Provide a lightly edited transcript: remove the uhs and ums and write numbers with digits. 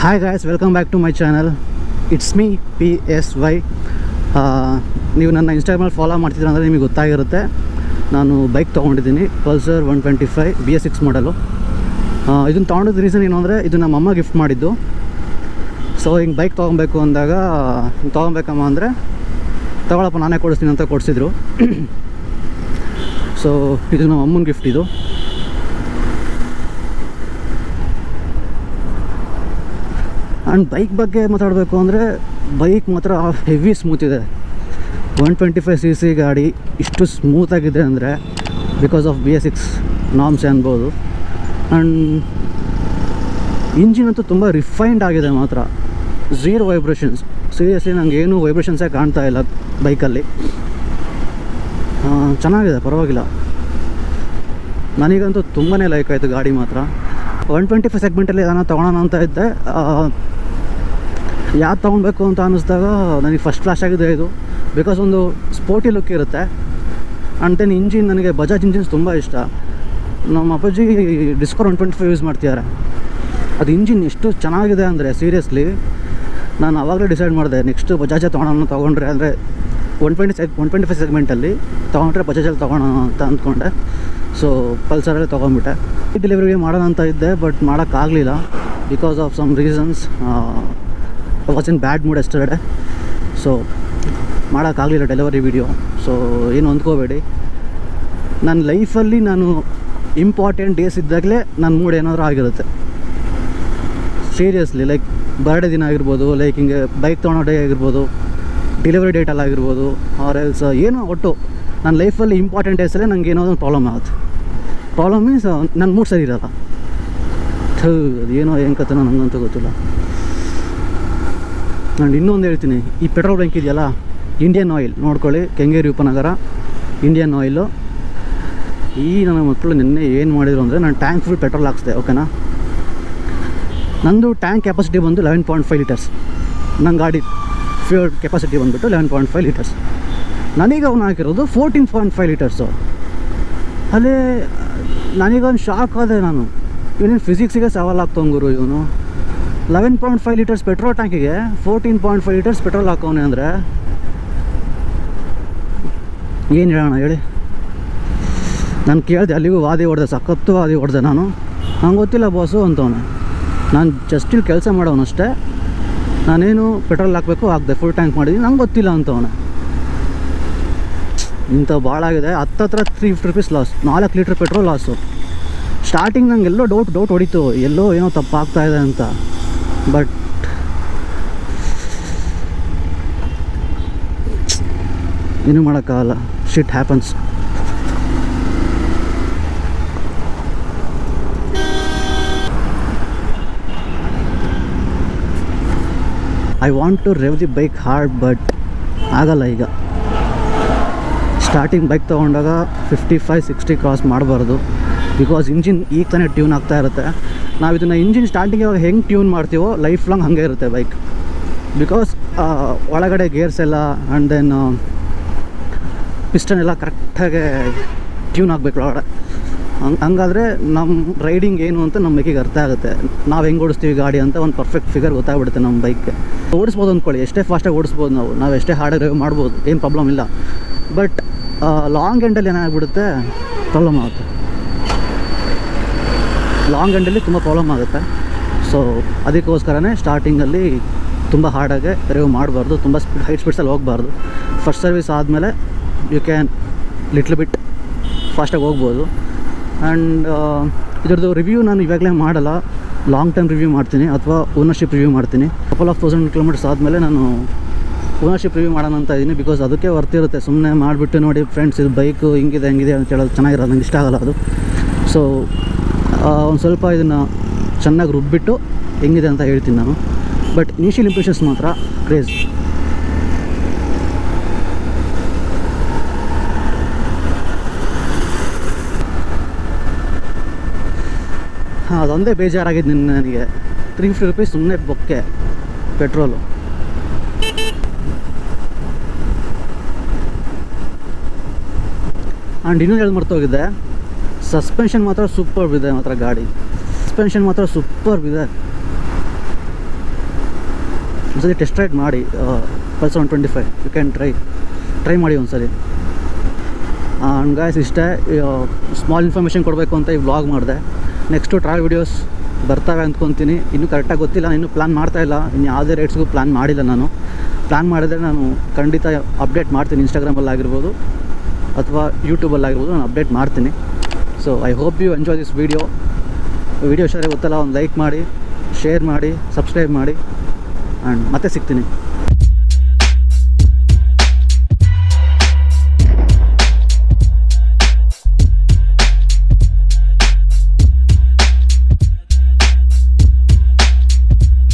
Hi guys, welcome back to my channel. It's me PSY. ನೀವು ನನ್ನ ಇನ್ಸ್ಟಾಗ್ರಾಮಲ್ಲಿ follow ಮಾಡ್ತಿದ್ರೆ ಅಂದರೆ ನಿಮಗೆ ಗೊತ್ತಾಗಿರುತ್ತೆ. ನಾನು ಬೈಕ್ ತೊಗೊಂಡಿದ್ದೀನಿ, ಪಲ್ಸರ್ 125 BS6 ಮಾಡಲು. ಇದನ್ನು ತೊಗೊಂಡಿದ್ದ ರೀಸನ್ ಏನು ಅಂದರೆ, ಇದು ನಮ್ಮ ಅಮ್ಮ ಗಿಫ್ಟ್ ಮಾಡಿದ್ದು. ಸೊ ಹಿಂಗೆ ಬೈಕ್ ತೊಗೊಬೇಕು ಅಂದಾಗ ತೊಗೊಬೇಕಮ್ಮ ಅಂದರೆ ತಗೊಳಪ್ಪ ನಾನೇ ಕೊಡಿಸ್ತೀನಿ ಅಂತ ಕೊಡಿಸಿದ್ರು. ಸೊ ಇದು ನಮ್ಮ ಅಮ್ಮನ ಗಿಫ್ಟ್. ಇದು ಆ್ಯಂಡ್ ಬೈಕ್ ಬಗ್ಗೆ ಮಾತಾಡಬೇಕು ಅಂದರೆ ಬೈಕ್ ಮಾತ್ರ ಹೆವಿ ಸ್ಮೂತ್ ಇದೆ. 125cc ಗಾಡಿ ಇಷ್ಟು ಸ್ಮೂತಾಗಿದೆ ಅಂದರೆ ಬಿಕಾಸ್ ಆಫ್ BS6 ನಾರ್ಮ್ಸ್ ಅನ್ಬೋದು. ಆ್ಯಂಡ್ ಇಂಜಿನ್ ಅಂತೂ ತುಂಬ ರಿಫೈನ್ಡ್ ಆಗಿದೆ ಮಾತ್ರ. Zero vibrations. ಸೀರಿಯಸ್ಲಿ ನನಗೆ ಏನೂ ವೈಬ್ರೇಷನ್ಸೇ ಕಾಣ್ತಾ ಇಲ್ಲ ಬೈಕಲ್ಲಿ. ಚೆನ್ನಾಗಿದೆ, ಪರವಾಗಿಲ್ಲ. ನನಗಂತೂ ತುಂಬಾ ಲೈಕ್ ಆಯಿತು ಗಾಡಿ ಮಾತ್ರ. 125 ಸೆಗ್ಮೆಂಟಲ್ಲಿ ನಾನು ತೊಗೊಳೋಣ ಅಂತ ಇದ್ದೆ. ಯಾವ್ದು ತೊಗೊಳ್ಬೇಕು ಅಂತ ಅನ್ನಿಸ್ದಾಗ ನನಗೆ ಫಸ್ಟ್ ಫ್ಲಾಶ್ ಆಗಿದೆ ಇದು. ಬಿಕಾಸ್ ಒಂದು ಸ್ಪೋರ್ಟಿ ಲುಕ್ ಇರುತ್ತೆ. ಆ್ಯಂಡ್ ದೆನ್ ಇಂಜಿನ್, ನನಗೆ ಬಜಾಜ್ ಇಂಜಿನ್ಸ್ ತುಂಬ ಇಷ್ಟ. ನಮ್ಮ ಅಪ್ಪಾಜಿ ಡಿಸ್ಕವರ್ 125 ಯೂಸ್ ಮಾಡ್ತಿದ್ದಾರೆ. ಅದು ಇಂಜಿನ್ ಎಷ್ಟು ಚೆನ್ನಾಗಿದೆ ಅಂದರೆ ಸೀರಿಯಸ್ಲಿ ನಾನು ಆವಾಗಲೇ ಡಿಸೈಡ್ ಮಾಡಿದೆ, ನೆಕ್ಸ್ಟ್ ಬಜಾಜೇ ತೊಗೊಂಡ್ರೆ ಅಂದರೆ 125 ಸೆಗ್ಮೆಂಟಲ್ಲಿ ತೊಗೊಂಡ್ರೆ ಬಜಾಜಲ್ಲಿ ತೊಗೊಳೋಣ ಅಂತ ಅಂದ್ಕೊಂಡೆ. ಸೊ ಪಲ್ಸರಲ್ಲೇ ತೊಗೊಂಡ್ಬಿಟ್ಟೆ. ಡೆಲಿವರಿ ಮಾಡೋಣ ಅಂತ ಇದ್ದೆ, ಬಟ್ ಮಾಡೋಕ್ಕಾಗಲಿಲ್ಲ because of some reasons. Was in bad mood yesterday. So ಮಾಡೋಕ್ಕಾಗಲಿಲ್ಲ ಡೆಲಿವರಿ ವೀಡಿಯೋ. ಸೊ ಏನು ಅಂದ್ಕೋಬೇಡಿ. ನನ್ನ ಲೈಫಲ್ಲಿ ನಾನು ಇಂಪಾರ್ಟೆಂಟ್ ಡೇಸ್ ಇದ್ದಾಗಲೇ ನನ್ನ ಮೂಡ್ ಏನಾದರೂ ಆಗಿರುತ್ತೆ. ಸೀರಿಯಸ್ಲಿ, ಲೈಕ್ ಬರ್ಡೇ ದಿನ ಆಗಿರ್ಬೋದು, ಲೈಕ್ ಹಿಂಗೆ ಬೈಕ್ ತೊಗೊಳೋ ಡೇ ಆಗಿರ್ಬೋದು, ಡೆಲಿವರಿ ಡೇಟಲ್ಲಿ ಆಗಿರ್ಬೋದು, ಆರ್ ಎಲ್ಸ್ ಏನೋ ಒಟ್ಟು ನನ್ನ ಲೈಫಲ್ಲಿ ಇಂಪಾರ್ಟೆಂಟ್ ಡೇಸಲ್ಲೇ ನನಗೆ ಏನೋ ಒಂದು ಪ್ರಾಬ್ಲಮ್ ಆಗುತ್ತೆ. ಪ್ರಾಬ್ಲಮ್ ಮೀನ್ಸ್ ನನ್ನ ಮೂಡ್ ಸರಿ ಇರೋಲ್ಲ. ಅದು ಏನೋ ಏನು ಕಥೆನೋ ನನಗಂತೂ ಗೊತ್ತಿಲ್ಲ. ನಾನು ಇನ್ನೊಂದು ಹೇಳ್ತೀನಿ, ಈ ಪೆಟ್ರೋಲ್ ಬಂಕ್ ಇದೆಯಲ್ಲ, ಇಂಡಿಯನ್ ಆಯಿಲ್ ನೋಡ್ಕೊಳ್ಳಿ, ಕೆಂಗೇರಿ ಉಪನಗರ ಇಂಡಿಯನ್ ಆಯಿಲು. ಈ ನನ್ನ ಮಕ್ಕಳು ನಿನ್ನೆ ಏನು ಮಾಡಿದರು ಅಂದರೆ, ನಾನು ಟ್ಯಾಂಕ್ ಫುಲ್ ಪೆಟ್ರೋಲ್ ಹಾಕ್ಸಿದೆ, ಓಕೆನಾ. ನಂದು ಟ್ಯಾಂಕ್ ಕೆಪಾಸಿಟಿ ಬಂದು 11.5 ಲೀಟರ್ಸ್. ನನ್ನ ಗಾಡಿ ಫ್ಯೂಲ್ ಕೆಪಾಸಿಟಿ ಬಂದುಬಿಟ್ಟು 11.5 ಲೀಟರ್ಸ್. ನನಗೆ ಅವನು ಹಾಕಿರೋದು 14.5 ಲೀಟರ್ಸು. ಅಲ್ಲೇ ನನಗೊಂದು ಶಾಕ್ ಆದೆ ನಾನು. ಇವನೇನು ಫಿಸಿಕ್ಸಿಗೆ ಸವಾಲು ಆಗ್ತಂಗುರು ಇವನು. 11.5 ಲೀಟರ್ಸ್ ಪೆಟ್ರೋಲ್ ಟ್ಯಾಂಕಿಗೆ 14.5 ಲೀಟರ್ಸ್ ಪೆಟ್ರೋಲ್ ಹಾಕೋನೆ ಅಂದರೆ ಏನು ಹೇಳೋಣ ಹೇಳಿ. ನಾನು ಕೇಳಿದೆ, ಅಲ್ಲಿಗೂ ವಾದಿ ಹೊಡೆದೆ, ಸಖತ್ತು ವಾದಿ ಹೊಡೆದೆ ನಾನು. ನಂಗೆ ಗೊತ್ತಿಲ್ಲ ಬಾಸು ಅಂತವನೆ. ನಾನು ಜಸ್ಟ್ ಇಲ್ಲಿ ಕೆಲಸ ಮಾಡೋವನಷ್ಟೇ, ನಾನೇನು ಪೆಟ್ರೋಲ್ ಹಾಕಬೇಕು ಹಾಕಿದೆ, ಫುಲ್ ಟ್ಯಾಂಕ್ ಮಾಡಿದ್ದೀನಿ, ನಂಗೆ ಗೊತ್ತಿಲ್ಲ ಅಂತವನೆ. ಇಂಥ ಭಾಳ ಆಗಿದೆ. ಹತ್ತತ್ರ 350 rupees loss. 4 litre petrol loss. Starting ನಂಗೆ ಎಲ್ಲೋ ಡೌಟ್ ಹೊಡಿತು, ಎಲ್ಲೋ ಏನೋ ತಪ್ಪಾಗ್ತಾಯಿದೆ ಅಂತ. ಬಟ್ ಏನೂ ಮಾಡೋಕ್ಕಾಗಲ್ಲ. Shit happens. I want to rev the bike hard, but ಆಗಲ್ಲ. ಈಗ ಸ್ಟಾರ್ಟಿಂಗ್ ಬೈಕ್ ತೊಗೊಂಡಾಗ 55-60 ಕ್ರಾಸ್ ಮಾಡಬಾರ್ದು. ಬಿಕಾಸ್ ಇಂಜಿನ್ ಈಗ ತಾನೇ ಟ್ಯೂನ್ ಆಗ್ತಾ ಇರುತ್ತೆ. ನಾವು ಇದನ್ನು ಇಂಜಿನ್ ಸ್ಟಾರ್ಟಿಂಗ್ ಇವಾಗ ಹೆಂಗೆ ಟ್ಯೂನ್ ಮಾಡ್ತೀವೋ ಲೈಫ್ ಲಾಂಗ್ ಹಾಗೆ ಇರುತ್ತೆ ಬೈಕ್. ಬಿಕಾಸ್ ಒಳಗಡೆ ಗೇರ್ಸ್ ಎಲ್ಲ ಆ್ಯಂಡ್ ದೆನ್ ಪಿಸ್ಟನ್ ಎಲ್ಲ ಕರೆಕ್ಟಾಗಿ ಟ್ಯೂನ್ ಆಗಬೇಕು ಒಳಗಡೆ. ಹಂಗಾದರೆ ನಮ್ಮ ರೈಡಿಂಗ್ ಏನು ಅಂತ ನಮ್ಮ ಬೈಕಿಗೆ ಅರ್ಥ ಆಗುತ್ತೆ. ನಾವು ಹೆಂಗೆ ಓಡಿಸ್ತೀವಿ ಗಾಡಿ ಅಂತ ಒಂದು ಪರ್ಫೆಕ್ಟ್ ಫಿಗರ್ ಗೊತ್ತಾಗ್ಬಿಡುತ್ತೆ ನಮ್ಮ ಬೈಕ್ಗೆ. ಓಡಿಸ್ಬೋದು ಅಂದ್ಕೊಳ್ಳಿ, ಎಷ್ಟೇ ಫಾಸ್ಟಾಗಿ ಓಡಿಸ್ಬೋದು, ನಾವು ಎಷ್ಟೇ ಹಾರ್ಡಾಗಿ ಡ್ರೈವ್ ಮಾಡ್ಬೋದು, ಏನು ಪ್ರಾಬ್ಲಮ್ ಇಲ್ಲ. ಬಟ್ ಲಾಂಗ್ ಎಂಡಲ್ಲಿ ಏನಾಗ್ಬಿಡುತ್ತೆ, ಪ್ರಾಬ್ಲಮ್ ಆಗುತ್ತೆ. ಲಾಂಗ್ ಎಂಡಲ್ಲಿ ತುಂಬ ಪ್ರಾಬ್ಲಮ್ ಆಗುತ್ತೆ. ಸೊ ಅದಕ್ಕೋಸ್ಕರನೇ ಸ್ಟಾರ್ಟಿಂಗಲ್ಲಿ ತುಂಬ ಹಾರ್ಡಾಗೆ ಡ್ರೈವ್ ಮಾಡಬಾರ್ದು, ತುಂಬ ಹೈ ಸ್ಪೀಡ್ಸಲ್ಲಿ ಹೋಗಬಾರ್ದು. ಫಸ್ಟ್ ಸರ್ವಿಸ್ ಆದಮೇಲೆ ಯು ಕ್ಯಾನ್ ಲಿಟ್ಲ್ ಬಿಟ್ ಫಾಸ್ಟಾಗಿ ಹೋಗ್ಬೋದು. ಆ್ಯಂಡ್ ಇದ್ರದ್ದು ರಿವ್ಯೂ ನಾನು ಇವಾಗಲೇ ಮಾಡಲ್ಲ, ಲಾಂಗ್ ಟರ್ಮ್ ರಿವ್ಯೂ ಮಾಡ್ತೀನಿ ಅಥವಾ ಓನರ್ಶಿಪ್ ರಿವ್ಯೂ ಮಾಡ್ತೀನಿ. ಕಪಲ್ ಆಫ್ 1000 ಕಿಲೋಮೀಟರ್ಸ್ ಆದಮೇಲೆ ನಾನು ಓನರ್ಶಿಪ್ ರಿವ್ಯೂ ಮಾಡೋಣ ಅಂತ ಇದ್ದೀನಿ. ಬಿಕಾಸ್ ಅದಕ್ಕೆ ವರ್ತಿರುತ್ತೆ. ಸುಮ್ಮನೆ ಮಾಡಿಬಿಟ್ಟು ನೋಡಿ ಫ್ರೆಂಡ್ಸ್ ಇದು ಬೈಕು ಹಿಂಗಿದೆ ಹಂಗಿದೆ ಅಂತ ಹೇಳೋದು ಚೆನ್ನಾಗಿರೋದು, ನಂಗೆ ಇಷ್ಟ ಆಗಲ್ಲ ಅದು. ಸೊ ಒಂದು ಸ್ವಲ್ಪ ಇದನ್ನು ಚೆನ್ನಾಗಿ ರುಬ್ಬಿಟ್ಟು ಹೆಂಗಿದೆ ಅಂತ ಹೇಳ್ತೀನಿ ನಾನು. ಬಟ್ ಇನಿಷಿಯಲ್ ಇಂಪ್ರೆಷನ್ಸ್ ಮಾತ್ರ ಕ್ರೇಜ್. ಅದೊಂದೇ ಬೇಜಾರಾಗಿದ್ದು ನನಗೆ. 350 ರೂಪೀಸ್ ಸುಮ್ಮನೆ ಬೊಕ್ಕೆ ಪೆಟ್ರೋಲು. ಆ್ಯಂಡ್ ಇನ್ನೂ ಹೇಳಿ ಮರ್ತೋಗಿದ್ದೆ, ಸಸ್ಪೆನ್ಷನ್ ಮಾತ್ರ ಸೂಪರ್ ಇದೆ ಮಾತ್ರ ಗಾಡಿ. ಸಸ್ಪೆನ್ಷನ್ ಮಾತ್ರ ಸೂಪರ್ ಇದೆ. ಒಂದ್ಸಲಿ ಟೆಸ್ಟ್ ರೈಡ್ ಮಾಡಿ ಪಲ್ಸರ್ 125. ಯು ಕ್ಯಾನ್ ಟ್ರೈ ಮಾಡಿ ಒಂದ್ಸಲಿ. ಆ್ಯಂಡ್ ಗಾಯ್ಸ್ ಇಷ್ಟೇ, ಸ್ಮಾಲ್ ಇನ್ಫಾರ್ಮೇಷನ್ ಕೊಡಬೇಕು ಅಂತ ಈ ವ್ಲಾಗ್ ಮಾಡಿದೆ. ನೆಕ್ಸ್ಟು ಟ್ರಾವೆಲ್ ವೀಡಿಯೋಸ್ ಬರ್ತವೆ ಅಂದ್ಕೊತೀನಿ. ಇನ್ನೂ ಕರೆಕ್ಟಾಗಿ ಗೊತ್ತಿಲ್ಲ, ಇನ್ನೂ ಪ್ಲ್ಯಾನ್ ಮಾಡ್ತಾಯಿಲ್ಲ. ಇನ್ನು ಯಾವುದೇ ರೇಟ್ಸ್ಗೂ ಪ್ಲ್ಯಾನ್ ಮಾಡಿಲ್ಲ. ನಾನು ಪ್ಲ್ಯಾನ್ ಮಾಡಿದ್ರೆ ನಾನು ಖಂಡಿತ ಅಪ್ಡೇಟ್ ಮಾಡ್ತೀನಿ. ಇನ್ಸ್ಟಾಗ್ರಾಮಲ್ಲಾಗಿರ್ಬೋದು ಅಥವಾ ಯೂಟ್ಯೂಬಲ್ಲಾಗಿರ್ಬೋದು ನಾನು ಅಪ್ಡೇಟ್ ಮಾಡ್ತೀನಿ. So I hope you enjoy this video ಇಷ್ಟ ಗೊತ್ತಲ್ಲ, ಒಂದು ಲೈಕ್ ಮಾಡಿ, ಶೇರ್ ಮಾಡಿ, ಸಬ್ಸ್ಕ್ರೈಬ್ ಮಾಡಿ. ಆ್ಯಂಡ್ ಮತ್ತೆ ಸಿಗ್ತೀನಿ.